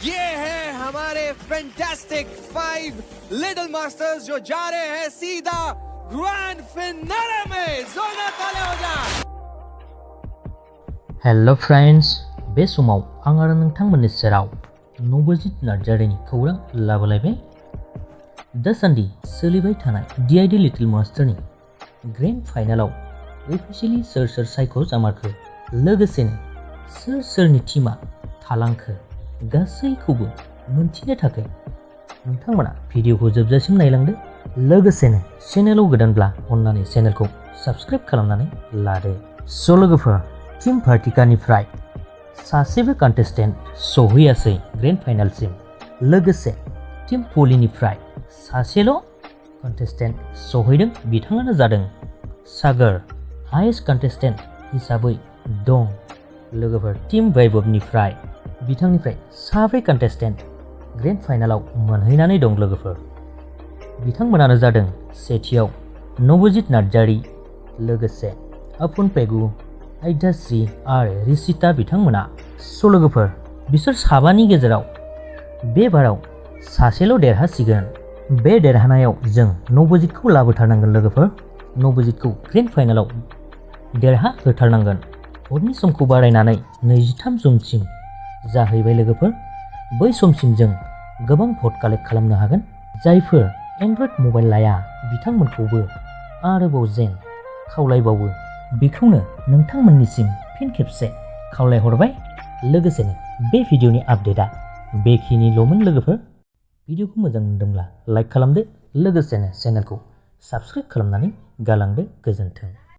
ये है हमारे फैंटास्टिक 5 लिटिल मास्टर्स जो जा रहे हैं सीधा ग्रैंड फिनाले में। जोरदार तालियां हो जाए। हेलो फ्रेंड्स, बे समाव आं आरो नोंथांमोननि सेराव नबजित नार्जारिनि खौरां लाबोलायबाय। दासान्दि सोलिबाय थानाय DID लिटिल मास्टारनि ग्रेन्ड फाइनालाव अफिसियेलि सोर सायख' जामारखो, लोगोसेनो सोरनि टीमा थालांखो, गासैखौबो मोनथिनो थाखाय नोंथांमोना भिडिअखौ जोबजासिम नायलांदो। लोगोसेनो चेनेलाव गोदानब्ला अन्नानै चेनेलखौ साबस्क्राइब खालामनानै लादो। स' लोगोफोर, टीम भार्टिकानिफ्राय सासेबो कन्टेस्टेन्ट सौहैयासै ग्रेन्ड फाइनालसिम। लोगोसे टीम पलिनिफ्राय सासेल' कन्टेस्टेन्ट सौहैदों, बिथाङानो जादों सागर। हाइएस्ट कन्टेस्टेन्ट हिसाबै दं। लोगोफोर, टीम वैभवनिफ्राय बिथांनिफ्राय 7 कन्टेस्टेन्ट ग्रेन्ड फाइनालाव मोनहैनानै दं। लोगोफोर, बिथांमोनानो जादों सेथियाव नबजित नार्जारि, लोगोसे अपुन पेगु, आयदाश्री आरो रिसिता बिथांमोना। स' लोगोफोर, बिसोर साबानि गेजेराव बे बाराव सासेल' देरहासिगोन। बे देरहानायाव जों नबजितखौ लाबोथारनांगोन। लोगोफोर, नबजितखौ ग्रेन्ड फाइनालाव देरहाहोथारनांगोन। भटनि समखौ बारायनानै 23 जुनसिम जाहैबाय। लोगोफोर, बै समसिम जों गोबां भट कालेक्ट खालामनो हागोन। जायफोर एन्ड्रइड मबाइल लाया बिथांमोनखौबो आरोबाव जेन खावलायबावो, बेखौनो नोंथांमोननिसिम फिन खेबसे खावलायहरबाय। लोगोसेनो बे भिडिअनि आपडेटआ बेखिनिल'मोन। लोगोफोर, भिडिअखौ मोजां मोनदोंब्ला लाइक खालामदो, लोगोसेनो चेनेलखौ साबस्क्राइब खालामनानै गालांदो। गोजोन्थों।